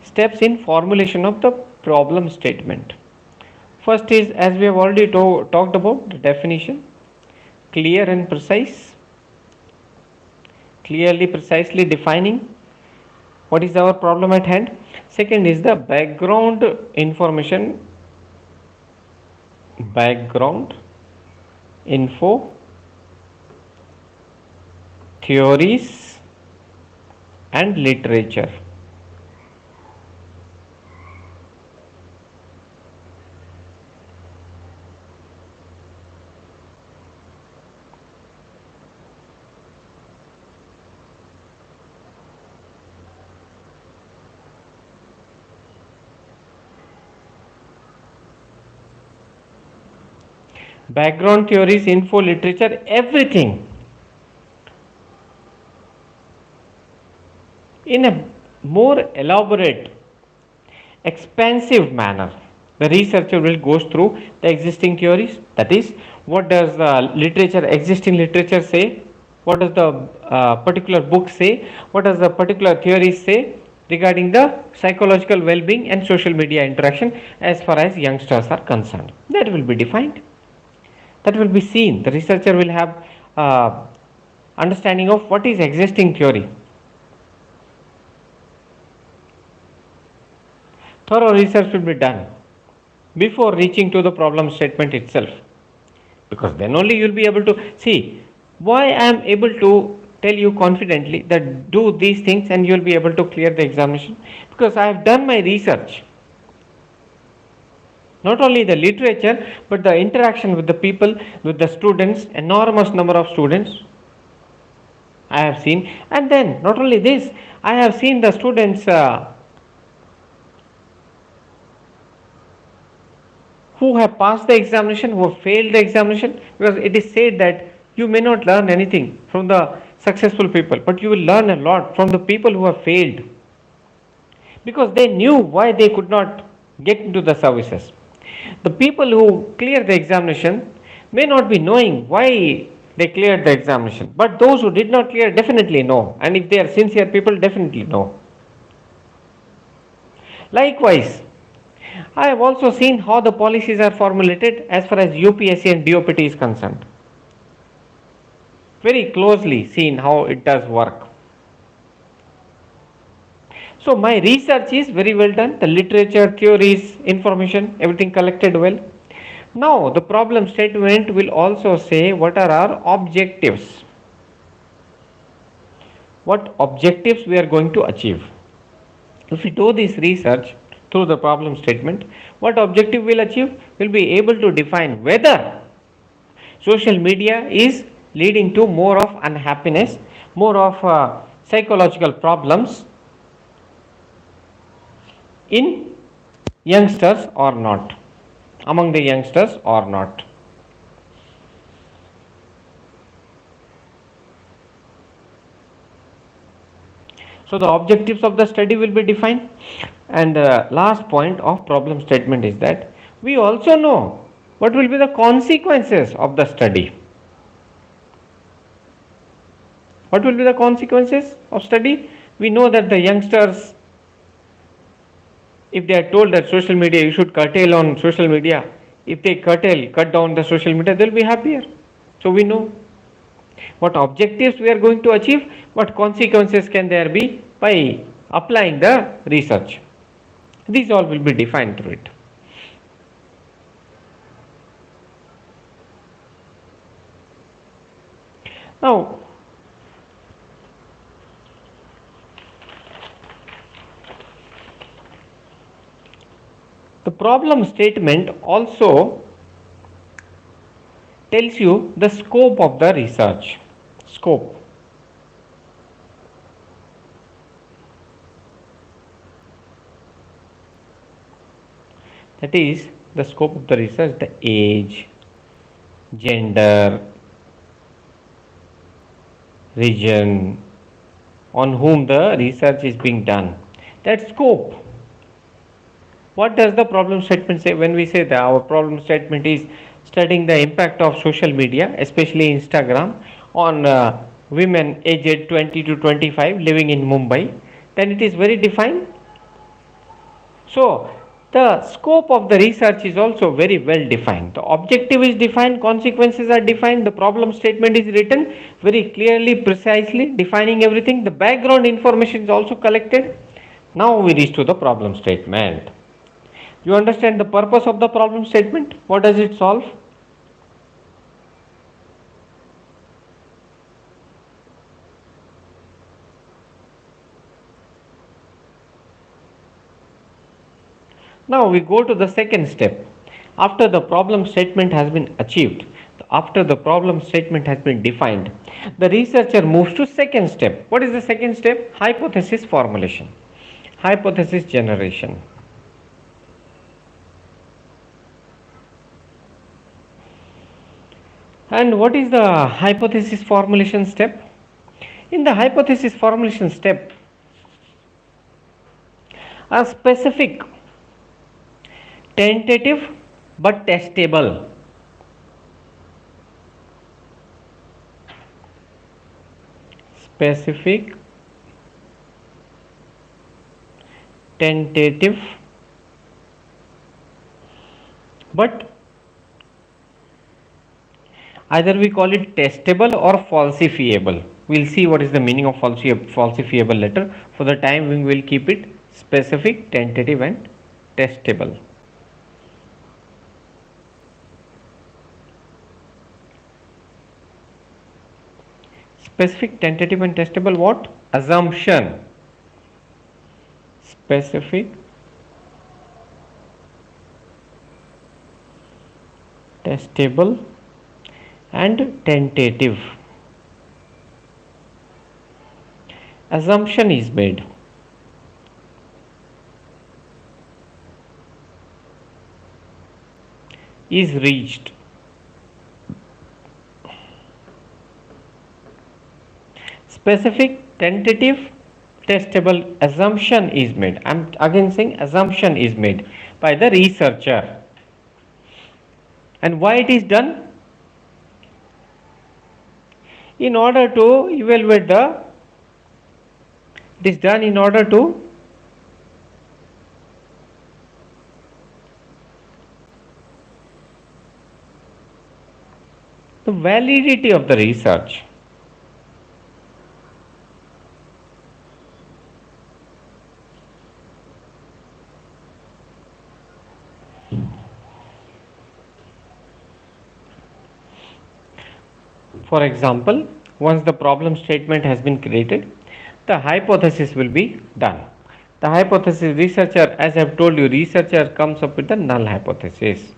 Steps in formulation of the problem statement. First is, as we have already talked about, the definition, clear and precise, clearly, precisely defining what is our problem at hand. Second is the background information, background info, theories and literature. Background, theories, info, literature, everything in a more elaborate, expansive manner. The researcher will go through the existing theories, that is, what does the literature, existing literature say, what does the particular book say, what does the particular theories say regarding the psychological well-being and social media interaction as far as youngsters are concerned. That will be defined, that will be seen. The researcher will have understanding of what is existing theory. Thorough research will be done before reaching to the problem statement itself, because then only you will be able to see why I am able to tell you confidently that do these things and you will be able to clear the examination, because I have done my research. Not only the literature, but the interaction with the people, with the students, enormous number of students I have seen. And then not only this, I have seen the students who have passed the examination, who have failed the examination, because it is said that you may not learn anything from the successful people, but you will learn a lot from the people who have failed, because they knew why they could not get into the services. The people who clear the examination may not be knowing why they cleared the examination, but those who did not clear definitely know, and if they are sincere people, definitely know. Likewise, I have also seen how the policies are formulated as far as UPSC and DOPT is concerned. Very closely seen how it does work. So my research is very well done. The literature, theories, information, everything collected well. Now the problem statement will also say what are our objectives. What objectives we are going to achieve. If we do this research through the problem statement, what objective we'll achieve? We'll be able to define whether social media is leading to more of unhappiness, more of psychological problems in youngsters or not, among the youngsters or not. So the objectives of the study will be defined, and the last point of problem statement is that we also know what will be the consequences of the study. What will be the consequences of study? We know that the youngsters, if they are told that social media, you should curtail on social media, If they cut down the social media, they'll be happier. So we know what objectives we are going to achieve, what consequences can there be by applying the research. These all will be defined through it. Now, the problem statement also tells you the scope of the research. Scope. That is the scope of the research, the age, gender, region, on whom the research is being done. That scope. What does the problem statement say? When we say that our problem statement is studying the impact of social media, especially Instagram, on women aged 20 to 25 living in Mumbai, then it is very defined. So, the scope of the research is also very well defined. The objective is defined, consequences are defined, the problem statement is written very clearly, precisely, defining everything. The background information is also collected. Now we reach to the problem statement. You understand the purpose of the problem statement? What does it solve? Now we go to the second step. After the problem statement has been achieved, after the problem statement has been defined, the researcher moves to second step. What is the second step? Hypothesis formulation, hypothesis generation. And what is the hypothesis formulation step? In the hypothesis formulation step, a specific, tentative but testable specific, tentative but either we call it testable or falsifiable. We'll see what is the meaning of falsifiable later. For the time we will keep it specific, tentative and testable. Specific, tentative and testable what? Assumption. Specific, testable and tentative. Assumption is made. Is reached. Specific, tentative, testable assumption is made. I am again saying assumption is made by the researcher. And why it is done? In order to evaluate it is done in order to the validity of the research. For example, once the problem statement has been created, the hypothesis will be done. The hypothesis researcher, as I have told you, researcher comes up with the null hypothesis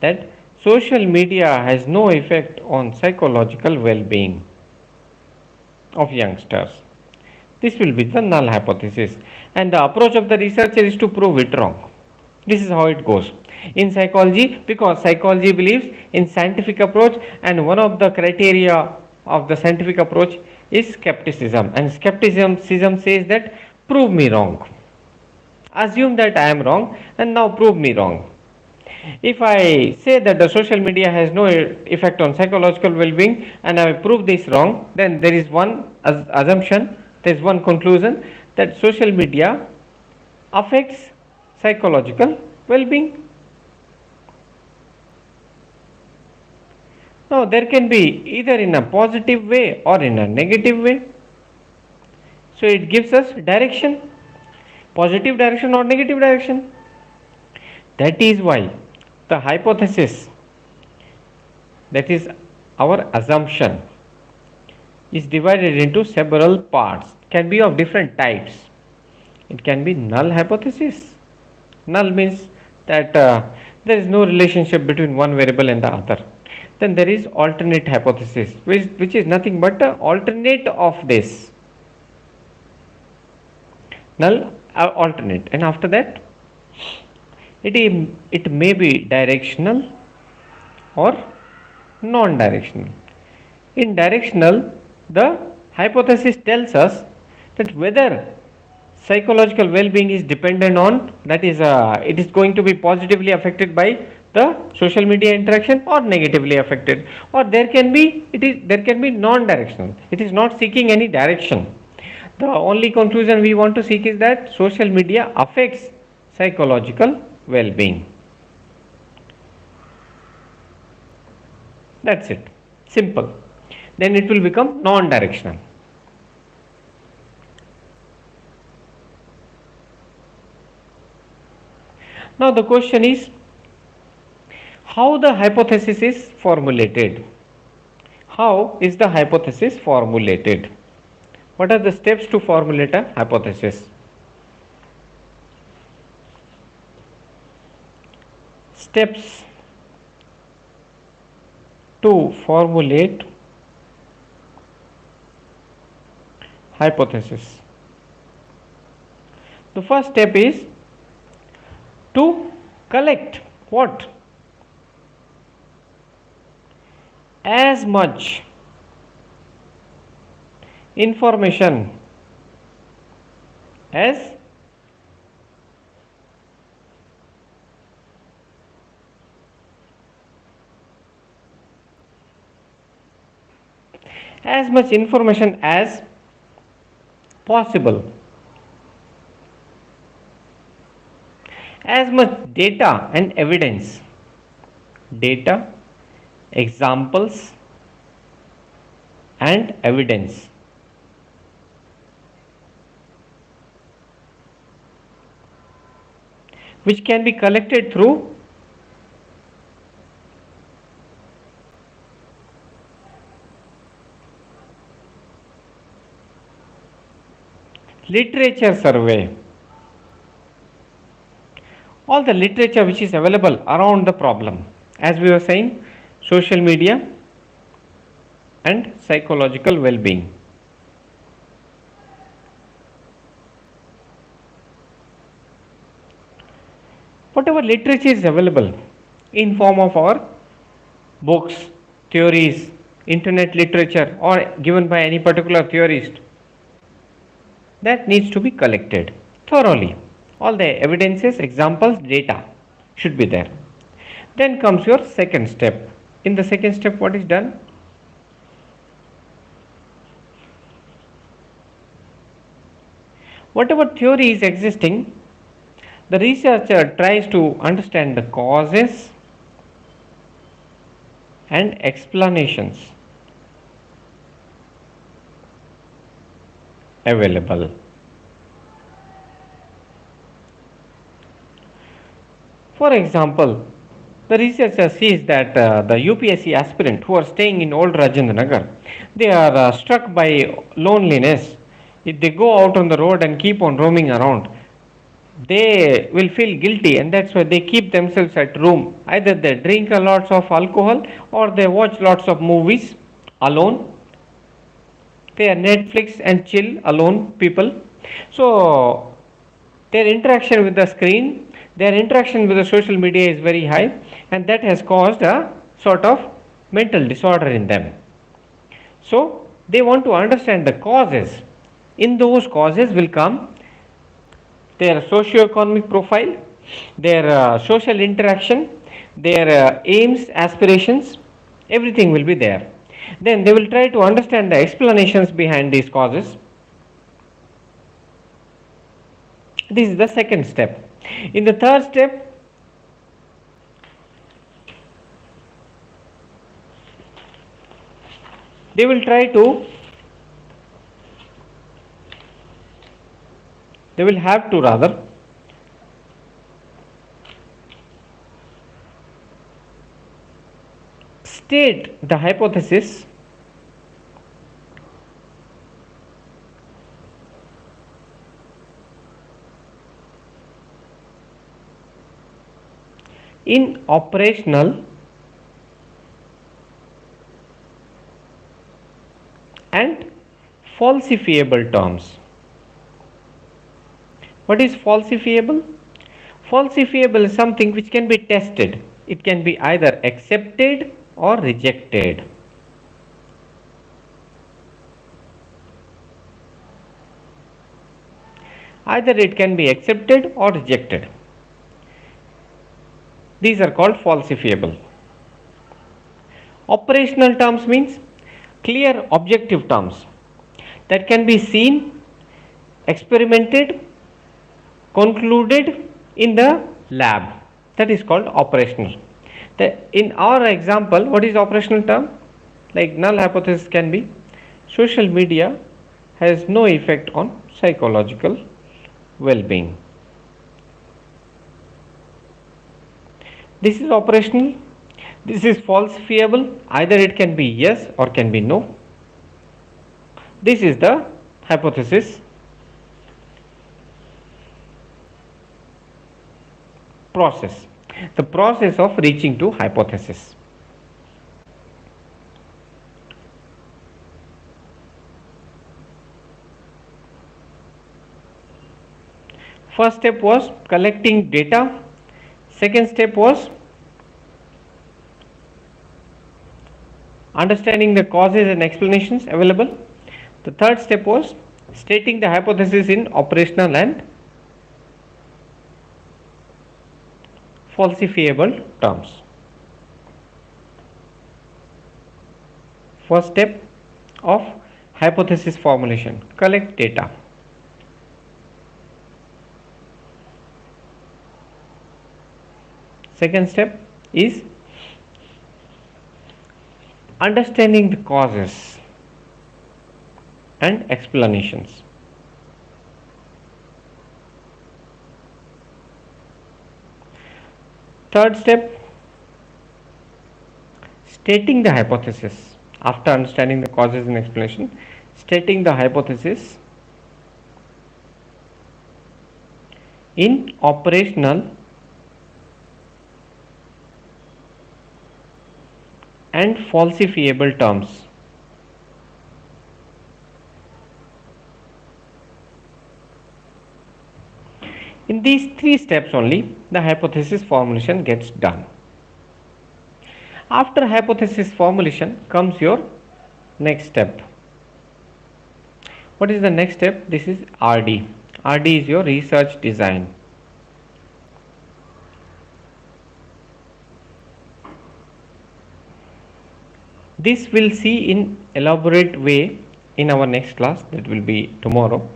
that social media has no effect on psychological well-being of youngsters. This will be the null hypothesis, and the approach of the researcher is to prove it wrong. This is how it goes in psychology, because psychology believes in scientific approach, and one of the criteria of the scientific approach is skepticism, and skepticism says that prove me wrong, assume that I am wrong and now prove me wrong. If I say that the social media has no effect on psychological well-being and I prove this wrong, then there is one assumption, there is one conclusion that social media affects psychological well-being. Now, there can be either in a positive way or in a negative way. So, it gives us direction, positive direction or negative direction. That is why the hypothesis, that is our assumption, is divided into several parts, can be of different types. It can be null hypothesis. Null means that there is no relationship between one variable and the other. Then there is alternate hypothesis, which is nothing but the alternate of this. Null alternate, and after that it may be directional or non-directional. In directional, the hypothesis tells us that whether psychological well-being is dependent on, that is it is going to be positively affected by the social media interaction or negatively affected, or there can be non-directional, it is not seeking any direction. The only conclusion we want to seek is that social media affects psychological well-being. That's it, simple. Then it will become non-directional. Now the question is how the hypothesis is formulated. How is the hypothesis formulated? What are the steps to formulate a hypothesis? Steps to formulate hypothesis. The first step is to collect what? As much information as much information as possible, as much data and evidence, data, examples and evidence, which can be collected through literature survey, all the literature which is available around the problem, as we were saying, social media and psychological well-being. Whatever literature is available in form of our books, theories, internet literature, or given by any particular theorist, that needs to be collected thoroughly. All the evidences, examples, data should be there. Then comes your second step. In the second step, what is done? Whatever theory is existing, the researcher tries to understand the causes and explanations available. For example, the researcher sees that the UPSC aspirant who are staying in old Rajendra Nagar, they are struck by loneliness. If they go out on the road and keep on roaming around, they will feel guilty, and that's why they keep themselves at room. Either they drink a lots of alcohol or they watch lots of movies alone. They are Netflix and chill alone people. So their interaction with the screen, their interaction with the social media is very high, and that has caused a sort of mental disorder in them. So they want to understand the causes. In those causes will come their socio-economic profile, their social interaction, their aims, aspirations, everything will be there. Then they will try to understand the explanations behind these causes. This is the second step. In the third step, They will try to, they will have to rather state the hypothesis in operational and falsifiable terms. What is falsifiable? Falsifiable is something which can be tested. It can be either accepted or rejected. Either it can be accepted or rejected. These are called falsifiable. Operational terms means clear objective terms that can be seen, experimented, concluded in the lab. That is called operational. In our example, what is operational term? Like null hypothesis can be social media has no effect on psychological well-being. This is operational. This is falsifiable. Either it can be yes or can be no. This is the hypothesis process. The process of reaching to hypothesis. First step was collecting data. Second step was understanding the causes and explanations available. The third step was stating the hypothesis in operational and falsifiable terms. First step of hypothesis formulation: collect data. Second step is understanding the causes and explanations. Third step, stating the hypothesis. After understanding the causes and explanation, stating the hypothesis in operational and falsifiable terms. In these three steps only, the hypothesis formulation gets done. After hypothesis formulation comes your next step. What is the next step? This is RD. RD is your research design. This we'll see in elaborate way in our next class, that will be tomorrow.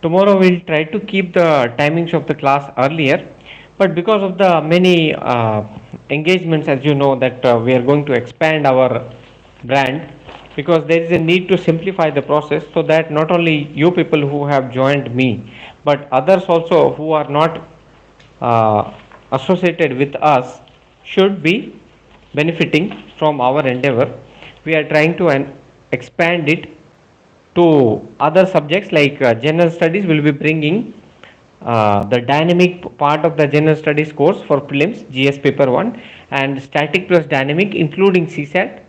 Tomorrow we'll try to keep the timings of the class earlier, but because of the many engagements, as you know, that we are going to expand our brand, because there is a need to simplify the process, so that not only you people who have joined me, but others also who are not associated with us should be benefiting from our endeavor. We are trying to expand it to other subjects, like general studies. Will be bringing the dynamic part of the general studies course for prelims, GS paper 1, and static plus dynamic including CSAT,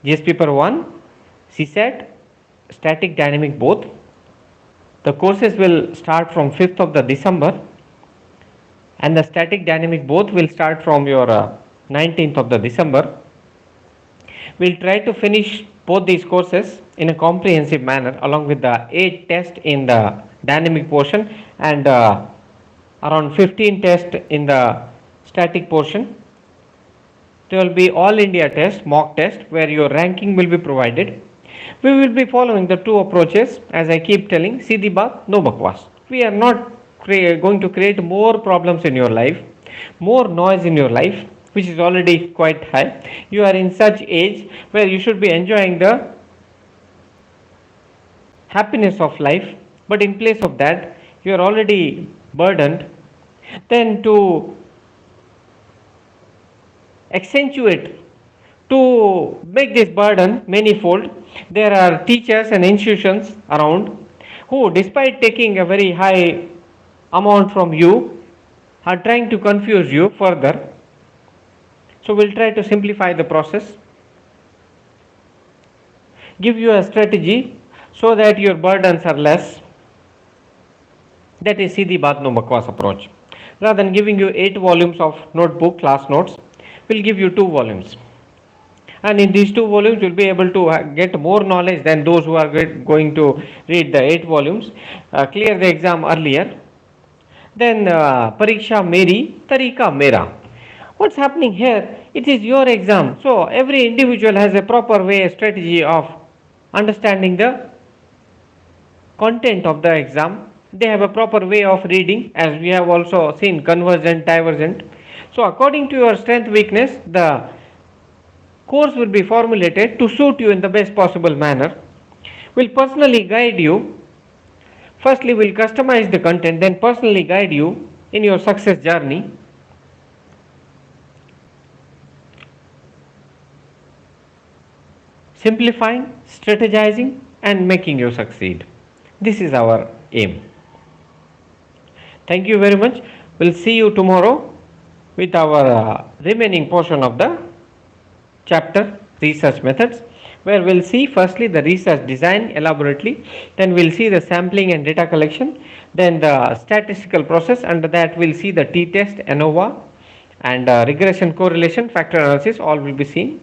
GS paper 1, CSAT, static dynamic both. The courses will start from 5th of the December, and the static dynamic both will start from your 19th of the December. We'll try to finish both these courses in a comprehensive manner, along with the 8 tests in the dynamic portion and around 15 tests in the static portion. There will be all India test, mock test, where your ranking will be provided. We will be following the two approaches, as I keep telling, Seedhi baat, no bakwas. We are not going to create more problems in your life, more noise in your life. which is already quite high. You are in such age where you should be enjoying the happiness of life, but in place of that, you are already burdened. Then to accentuate, to make this burden manifold, there are teachers and institutions around who, despite taking a very high amount from you, are trying to confuse you further. So we'll try to simplify the process, give you a strategy so that your burdens are less. That is Siddhi Baat No Bakwas approach. Rather than giving you 8 volumes of notebook class notes, we'll give you 2 volumes. And in these 2 volumes, you'll be able to get more knowledge than those who are going to read the 8 volumes, clear the exam earlier. Then Pariksha Meri, Tarika Mera. What's happening here? It is your exam. So every individual has a proper way, a strategy of understanding the content of the exam. They have a proper way of reading, as we have also seen, convergent, divergent. So according to your strength, weakness, the course will be formulated to suit you in the best possible manner. Will personally guide you. Firstly, will customize the content, then personally guide you in your success journey. Simplifying, strategizing, and making you succeed. This is our aim. Thank you very much. We'll see you tomorrow with our remaining portion of the chapter research methods, where we'll see firstly the research design elaborately, then we'll see the sampling and data collection, then the statistical process. Under that we'll see the t-test, ANOVA, and regression, correlation, factor analysis, all will be seen.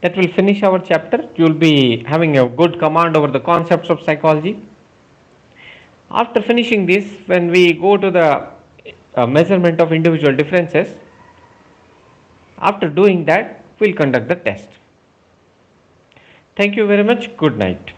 That will finish our chapter. You will be having a good command over the concepts of psychology. After finishing this, when we go to the measurement of individual differences, after doing that, we'll conduct the test. Thank you very much. Good night.